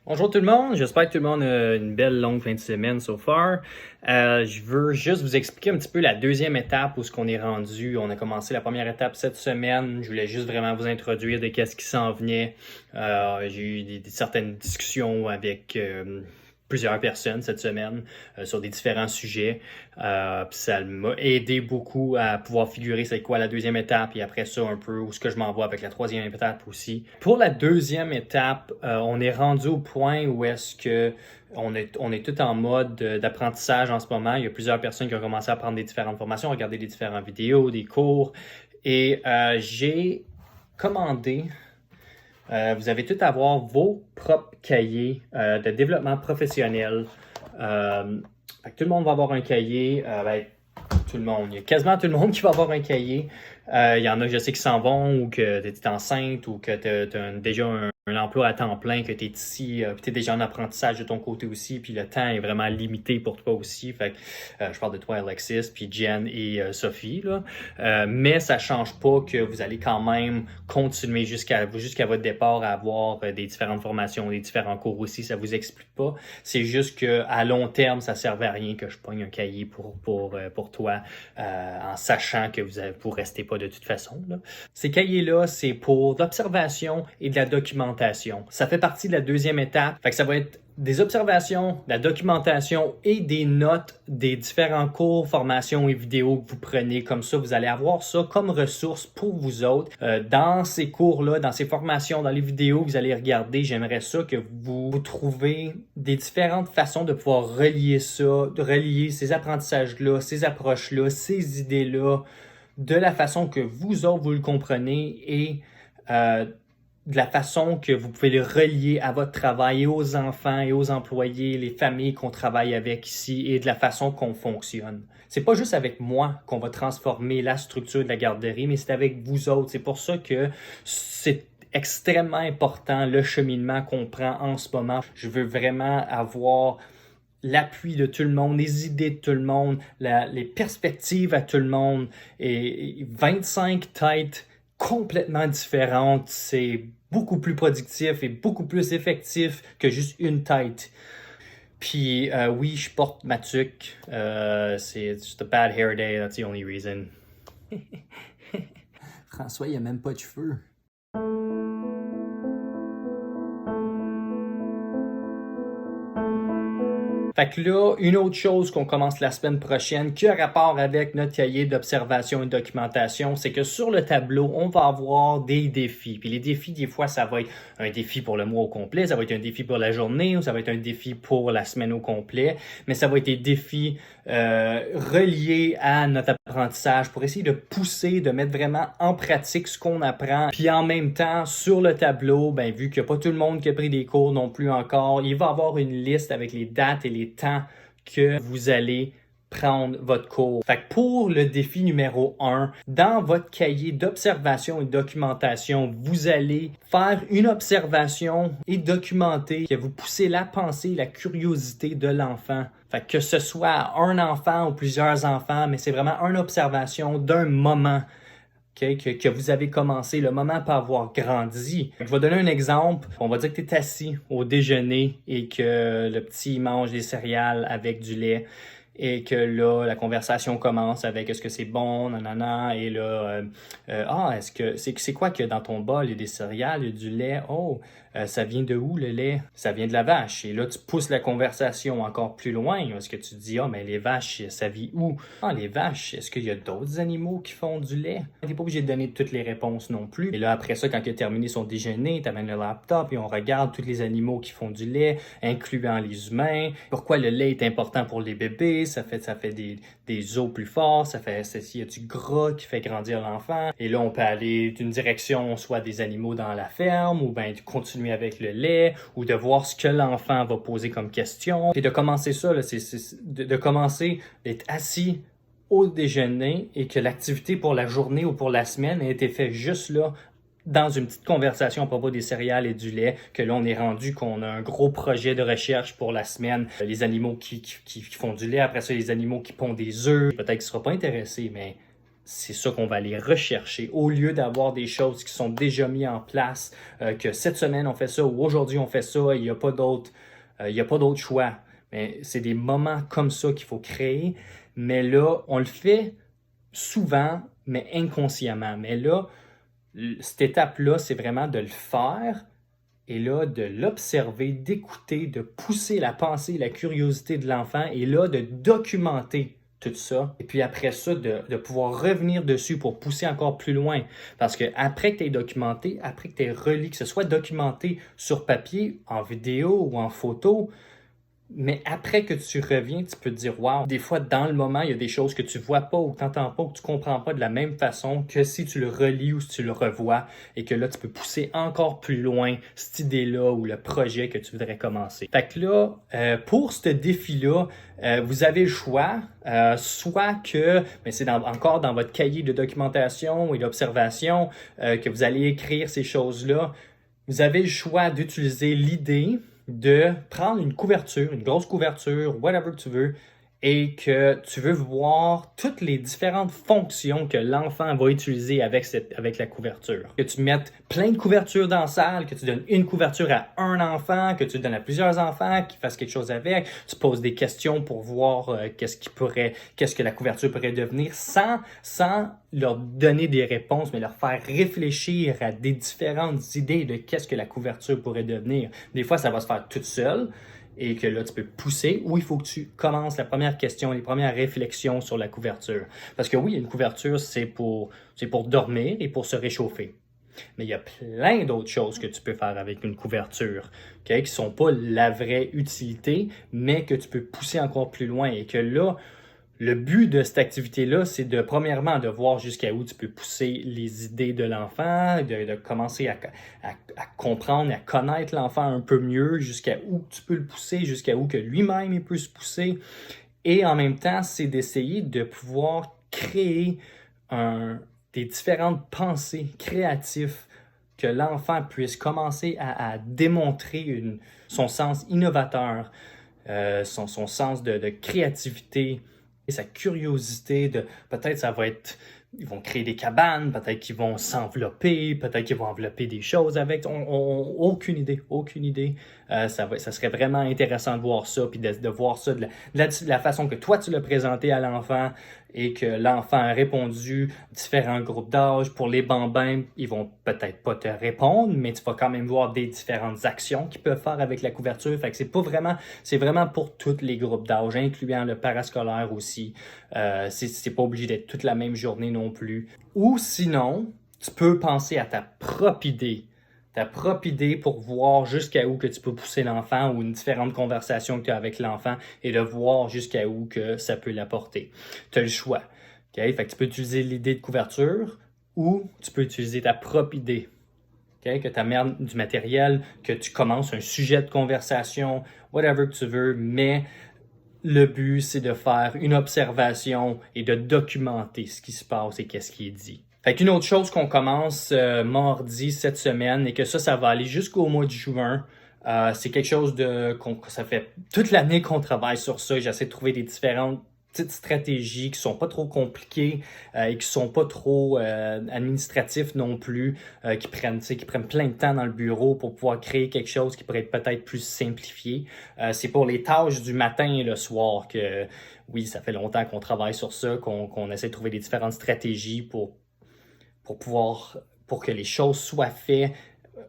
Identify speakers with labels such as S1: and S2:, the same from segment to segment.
S1: Bonjour tout le monde, j'espère que tout le monde a une belle longue fin de semaine so far. Je veux juste vous expliquer un petit peu la deuxième étape où ce qu'on est rendu. On a commencé la première étape cette semaine. Je voulais juste vraiment vous introduire de qu'est-ce qui s'en venait. J'ai eu certaines discussions avec plusieurs personnes cette semaine sur des différents sujets. Puis ça m'a aidé beaucoup à pouvoir figurer c'est quoi la deuxième étape et après ça un peu où ce que je m'envoie avec la troisième étape aussi. Pour la deuxième étape, on est rendu au point où est-ce que on est tout en mode d'apprentissage en ce moment. Il y a plusieurs personnes qui ont commencé à prendre des différentes formations, regarder des différentes vidéos, des cours. Et j'ai commandé vous avez tout à avoir vos propres cahiers de développement professionnel. Fait que tout le monde va avoir un cahier. Tout le monde. Il y a quasiment tout le monde qui va avoir un cahier. Il y en a, je sais, qui s'en vont ou que tu es enceinte ou que tu as déjà un emploi à temps plein, que tu es ici, puis tu es déjà en apprentissage de ton côté aussi, puis le temps est vraiment limité pour toi aussi. Fait que je parle de toi, Alexis, puis Jen et Sophie. Là. Mais ça change pas que vous allez quand même continuer jusqu'à votre départ à avoir des différentes formations, des différents cours aussi. Ça vous explique pas. C'est juste qu'à long terme, ça servait à rien que je pogne un cahier pour toi en sachant que vous restez pas de toute façon. Là. Ces cahiers-là, c'est pour l'observation et de la documentation. Ça fait partie de la deuxième étape. Fait que ça va être des observations, de la documentation et des notes des différents cours, formations et vidéos que vous prenez. Comme ça, vous allez avoir ça comme ressource pour vous autres. Dans ces cours-là, dans ces formations, dans les vidéos que vous allez regarder, j'aimerais ça que vous trouvez des différentes façons de pouvoir relier ça, de relier ces apprentissages-là, ces approches-là, ces idées-là, de la façon que vous autres, vous le comprenez et de la façon que vous pouvez le relier à votre travail et aux enfants et aux employés, les familles qu'on travaille avec ici et de la façon qu'on fonctionne. C'est pas juste avec moi qu'on va transformer la structure de la garderie, mais c'est avec vous autres. C'est pour ça que c'est extrêmement important le cheminement qu'on prend en ce moment. Je veux vraiment avoir l'appui de tout le monde, les idées de tout le monde, les perspectives à tout le monde et 25 têtes complètement différentes, c'est beaucoup plus productif et beaucoup plus effectif que juste une tête. Puis oui, je porte ma tuque. C'est just a bad hair day, that's the only reason.
S2: François, il a même pas de cheveux.
S1: Fait que là, une autre chose qu'on commence la semaine prochaine qui a rapport avec notre cahier d'observation et de documentation, c'est que sur le tableau, on va avoir des défis. Puis les défis, des fois, ça va être un défi pour le mois au complet, ça va être un défi pour la journée ou ça va être un défi pour la semaine au complet, mais ça va être des défis reliés à notre apprentissage pour essayer de pousser, de mettre vraiment en pratique ce qu'on apprend. Puis en même temps, sur le tableau, ben vu qu'il n'y a pas tout le monde qui a pris des cours non plus encore, il va y avoir une liste avec les dates et les temps que vous allez prendre votre cours. Fait que pour le défi numéro 1, dans votre cahier d'observation et de documentation, vous allez faire une observation et documenter que vous poussez la pensée, la curiosité de l'enfant. Fait que ce soit un enfant ou plusieurs enfants, mais c'est vraiment une observation d'un moment. Okay, que vous avez commencé, le moment peut avoir grandi. Je vais donner un exemple. On va dire que tu es assis au déjeuner et que le petit mange des céréales avec du lait et que là, la conversation commence avec est-ce que c'est bon, nanana, et là, est-ce que c'est quoi que dans ton bol, il y a des céréales, il y a du lait, ça vient de où le lait? Ça vient de la vache. Et là, tu pousses la conversation encore plus loin. Est-ce que tu dis, mais les vaches, ça vit où? Les vaches, est-ce qu'il y a d'autres animaux qui font du lait? Tu n'es pas obligé de donner toutes les réponses non plus. Et là, après ça, quand il a terminé son déjeuner, tu amènes le laptop et on regarde tous les animaux qui font du lait, incluant les humains. Pourquoi le lait est important pour les bébés? Ça fait des os plus forts. Il y a du gras qui fait grandir l'enfant. Et là, on peut aller d'une direction, soit des animaux dans la ferme, ou bien continuer avec le lait, ou de voir ce que l'enfant va poser comme question. Et de commencer ça, là, de commencer d'être assis au déjeuner et que l'activité pour la journée ou pour la semaine a été faite juste là, dans une petite conversation à propos des céréales et du lait, que là, on est rendu qu'on a un gros projet de recherche pour la semaine. Les animaux qui font du lait, après ça, les animaux qui pondent des œufs. Peut-être qu'ils ne seront pas intéressés, mais c'est ça qu'on va aller rechercher au lieu d'avoir des choses qui sont déjà mises en place, que cette semaine on fait ça ou aujourd'hui on fait ça, il n'y a pas d'autre choix. Mais c'est des moments comme ça qu'il faut créer. Mais là, on le fait souvent, mais inconsciemment. Mais là, cette étape-là, c'est vraiment de le faire et là, de l'observer, d'écouter, de pousser la pensée, la curiosité de l'enfant et là, de documenter tout ça. Et puis après ça, de pouvoir revenir dessus pour pousser encore plus loin. Parce que après que tu aies documenté, après que tu aies relié, que ce soit documenté sur papier, en vidéo ou en photo, mais après que tu reviens, tu peux te dire, wow, des fois, dans le moment, il y a des choses que tu vois pas ou que tu n'entends pas ou que tu comprends pas de la même façon que si tu le relis ou si tu le revois et que là, tu peux pousser encore plus loin cette idée-là ou le projet que tu voudrais commencer. Fait que là, pour ce défi-là, vous avez le choix, soit que, mais c'est encore dans votre cahier de documentation et d'observation que vous allez écrire ces choses-là. Vous avez le choix d'utiliser l'idée de prendre une couverture, une grosse couverture, whatever que tu veux, et que tu veux voir toutes les différentes fonctions que l'enfant va utiliser avec la couverture. Que tu mettes plein de couvertures dans la salle, que tu donnes une couverture à un enfant, que tu donnes à plusieurs enfants qui fassent quelque chose avec. Tu poses des questions pour voir qu'est-ce que la couverture pourrait devenir sans leur donner des réponses, mais leur faire réfléchir à des différentes idées de qu'est-ce que la couverture pourrait devenir. Des fois, ça va se faire toute seule et que là, tu peux pousser, ou il faut que tu commences la première question, les premières réflexions sur la couverture. Parce que oui, une couverture, c'est pour dormir et pour se réchauffer. Mais il y a plein d'autres choses que tu peux faire avec une couverture, okay, qui ne sont pas la vraie utilité, mais que tu peux pousser encore plus loin et que là, le but de cette activité-là, c'est premièrement, de voir jusqu'à où tu peux pousser les idées de l'enfant, de commencer à comprendre, à connaître l'enfant un peu mieux, jusqu'à où tu peux le pousser, jusqu'à où que lui-même il peut se pousser. Et en même temps, c'est d'essayer de pouvoir créer des différentes pensées créatives que l'enfant puisse commencer à démontrer son sens innovateur, son sens de créativité, et sa curiosité peut-être ça va être, ils vont créer des cabanes, peut-être qu'ils vont s'envelopper, peut-être qu'ils vont envelopper des choses avec, aucune idée. Ça serait vraiment intéressant de voir ça, puis de voir ça de la façon que toi tu l'as présenté à l'enfant et que l'enfant a répondu, différents groupes d'âge. Pour les bambins, ils vont peut-être pas te répondre, mais tu vas quand même voir des différentes actions qu'ils peuvent faire avec la couverture. Fait que c'est vraiment pour tous les groupes d'âge, incluant le parascolaire aussi. C'est pas obligé d'être toute la même journée non plus. Ou sinon, tu peux penser à ta propre idée pour voir jusqu'à où que tu peux pousser l'enfant ou une différente conversation que tu as avec l'enfant et de voir jusqu'à où que ça peut l'apporter. Tu as le choix. Okay? Fait que tu peux utiliser l'idée de couverture ou tu peux utiliser ta propre idée. Okay? Que tu amènes du matériel, que tu commences un sujet de conversation, whatever que tu veux, mais le but, c'est de faire une observation et de documenter ce qui se passe et qu'est-ce qui est dit. Fait qu'une autre chose qu'on commence mardi cette semaine et que ça va aller jusqu'au mois de juin. C'est quelque chose ça fait toute l'année qu'on travaille sur ça. J'essaie de trouver des différentes petites stratégies qui sont pas trop compliquées et qui sont pas trop administratifs non plus, qui prennent plein de temps dans le bureau pour pouvoir créer quelque chose qui pourrait être peut-être plus simplifié. C'est pour les tâches du matin et le soir que, oui, ça fait longtemps qu'on travaille sur ça, qu'on essaie de trouver des différentes stratégies pour que les choses soient faites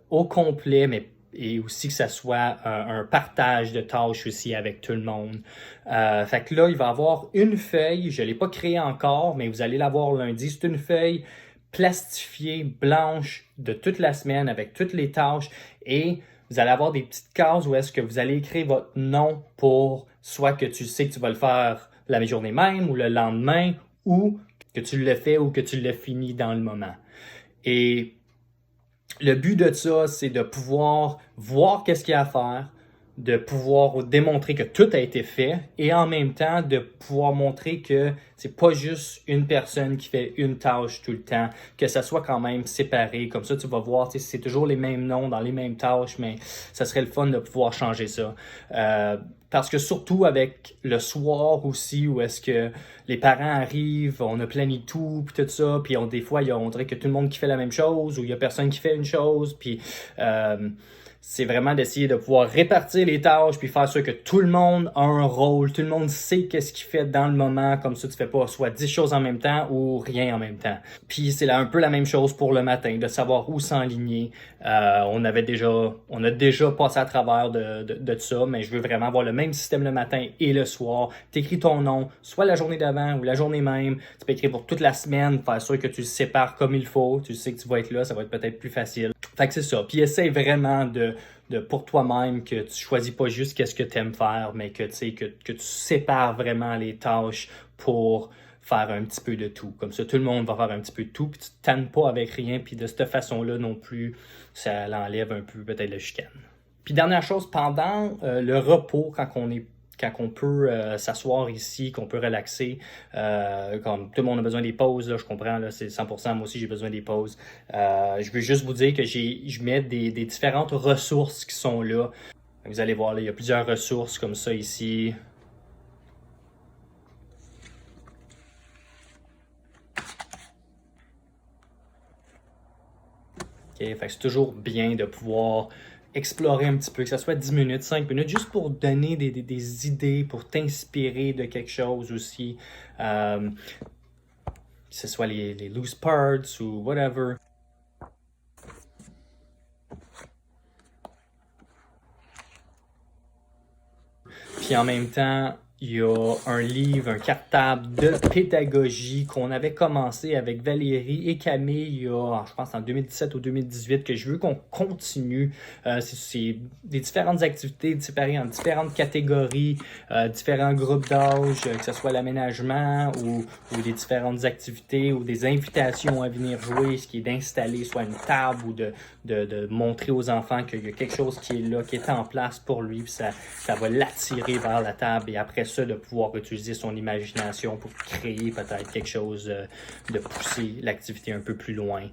S1: au complet, et aussi que ça soit un partage de tâches aussi avec tout le monde. Fait que là, il va y avoir une feuille, je ne l'ai pas créée encore, mais vous allez la voir lundi. C'est une feuille plastifiée, blanche, de toute la semaine avec toutes les tâches, et vous allez avoir des petites cases où est-ce que vous allez écrire votre nom pour soit que tu sais que tu vas le faire la journée même ou le lendemain, ou que tu le fais ou que tu le finis dans le moment. Et le but de ça, c'est de pouvoir voir qu'est-ce qu'il y a à faire, de pouvoir démontrer que tout a été fait et en même temps de pouvoir montrer que c'est pas juste une personne qui fait une tâche tout le temps, que ça soit quand même séparé. Comme ça, tu vas voir, c'est toujours les mêmes noms dans les mêmes tâches, mais ça serait le fun de pouvoir changer ça. Parce que surtout avec le soir aussi, où est-ce que les parents arrivent, on a plané tout, puis tout ça, puis des fois, on dirait que tout le monde qui fait la même chose, ou il y a personne qui fait une chose, puis c'est vraiment d'essayer de pouvoir répartir les tâches puis faire sûr que tout le monde a un rôle, tout le monde sait qu'est-ce qu'il fait dans le moment, comme ça tu fais pas soit 10 choses en même temps ou rien en même temps. Puis c'est un peu la même chose pour le matin, de savoir où s'enligner. On a déjà passé à travers de ça, mais je veux vraiment avoir le même système le matin et le soir. T'écris ton nom, soit la journée d'avant ou la journée même. Tu peux écrire pour toute la semaine, faire sûr que tu le sépares comme il faut. Tu sais que tu vas être là, ça va être peut-être plus facile. Fait que c'est ça. Puis essaye vraiment de pour toi-même, que tu choisis pas juste qu'est-ce que tu aimes faire, mais que tu sépares vraiment les tâches pour faire un petit peu de tout. Comme ça, tout le monde va faire un petit peu de tout, puis tu te tannes pas avec rien, puis de cette façon-là non plus, ça l'enlève un peu peut-être le chicane. Puis dernière chose, pendant le repos, quand on peut s'asseoir ici, qu'on peut relaxer, comme tout le monde a besoin des pauses, là, je comprends, là, c'est 100%, moi aussi j'ai besoin des pauses. Je veux juste vous dire que je mets des différentes ressources qui sont là. Vous allez voir, là, il y a plusieurs ressources comme ça ici. Okay, fait que c'est toujours bien de pouvoir explorer un petit peu, que ce soit 10 minutes, 5 minutes, juste pour donner des idées, pour t'inspirer de quelque chose aussi. Que ce soit les loose parts ou whatever. Puis en même temps, il y a un livre, un cartable de pédagogie qu'on avait commencé avec Valérie et Camille il y a, je pense, en 2017 ou 2018, que je veux qu'on continue. C'est des différentes activités séparées en différentes catégories, différents groupes d'âge, que ce soit l'aménagement ou des différentes activités ou des invitations à venir jouer, ce qui est d'installer soit une table ou de montrer aux enfants qu'il y a quelque chose qui est là, qui est en place pour lui, puis ça va l'attirer vers la table et après ça, de pouvoir utiliser son imagination pour créer peut-être quelque chose, de pousser l'activité un peu plus loin.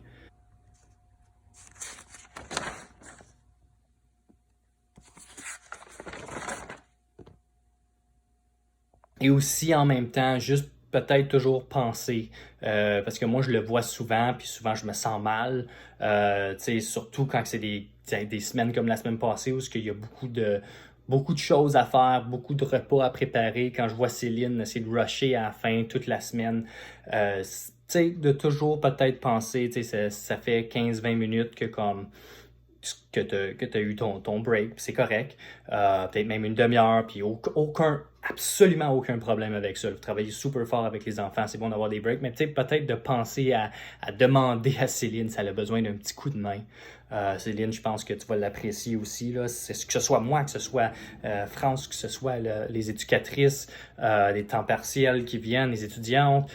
S1: Et aussi en même temps, juste peut-être toujours penser, parce que moi je le vois souvent, puis souvent je me sens mal, surtout quand c'est des semaines comme la semaine passée où il y a beaucoup de choses à faire, beaucoup de repas à préparer. Quand je vois Céline essayer de rusher à la fin toute la semaine, de toujours peut-être penser, ça fait 15-20 minutes que comme que tu as eu ton break, c'est correct. Peut-être même une demi-heure, puis absolument aucun problème avec ça. Vous travaillez super fort avec les enfants, c'est bon d'avoir des breaks, mais peut-être de penser à demander à Céline si elle a besoin d'un petit coup de main. Céline, je pense que tu vas l'apprécier aussi. Là. Que ce soit moi, que ce soit France, que ce soit les éducatrices, les temps partiels qui viennent, les étudiantes.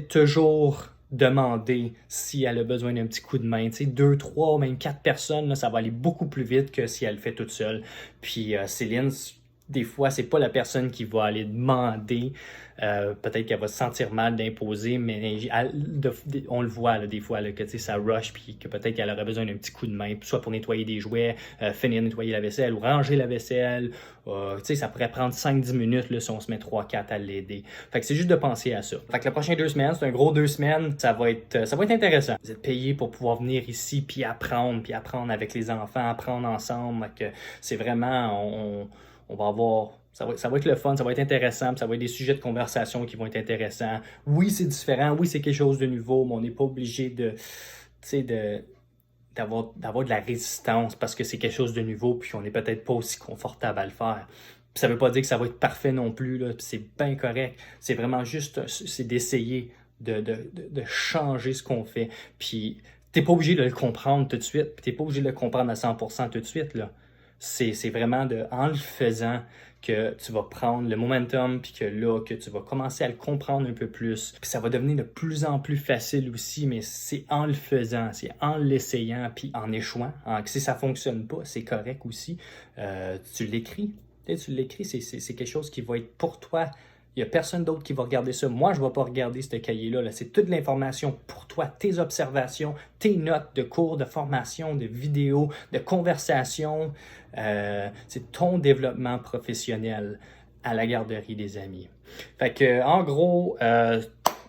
S1: Toujours demander si elle a besoin d'un petit coup de main. 2, 3, même 4 personnes, là, ça va aller beaucoup plus vite que si elle le fait toute seule. Puis Céline, des fois, c'est pas la personne qui va aller demander. Peut-être qu'elle va se sentir mal d'imposer, mais on le voit là, des fois là, que ça rush, puis que peut-être qu'elle aurait besoin d'un petit coup de main, soit pour nettoyer des jouets, finir de nettoyer la vaisselle ou ranger la vaisselle. Ça pourrait prendre 5-10 minutes là, si on se met 3-4 à l'aider. Fait que c'est juste de penser à ça. Fait que les prochaines 2 semaines, c'est un gros 2 semaines, ça va être intéressant. Vous êtes payé pour pouvoir venir ici, puis apprendre avec les enfants, apprendre ensemble. Que c'est vraiment, on va avoir... Ça va être le fun, ça va être intéressant, puis ça va être des sujets de conversation qui vont être intéressants. Oui, c'est différent, oui, c'est quelque chose de nouveau, mais on n'est pas obligé d'avoir de la résistance parce que c'est quelque chose de nouveau, puis on n'est peut-être pas aussi confortable à le faire. Puis ça veut pas dire que ça va être parfait non plus, là, puis c'est bien correct. C'est vraiment juste, c'est d'essayer de changer ce qu'on fait. Puis t'es pas obligé de le comprendre tout de suite, puis t'es pas obligé de le comprendre à 100% tout de suite, là. C'est vraiment en le faisant que tu vas prendre le momentum, puis que là, que tu vas commencer à le comprendre un peu plus. Puis ça va devenir de plus en plus facile aussi, mais c'est en le faisant, c'est en l'essayant, puis en échouant. Si ça fonctionne pas, c'est correct aussi. Tu l'écris. Tu l'écris, c'est quelque chose qui va être pour toi. Il n'y a personne d'autre qui va regarder ça. Moi, je ne vais pas regarder ce cahier-là. Là. C'est toute l'information pour toi, tes observations, tes notes de cours, de formation, de vidéos, de conversations. C'est ton développement professionnel à la garderie des amis. Fait que, en gros,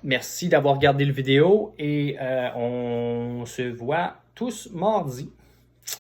S1: merci d'avoir regardé la vidéo et on se voit tous mardi.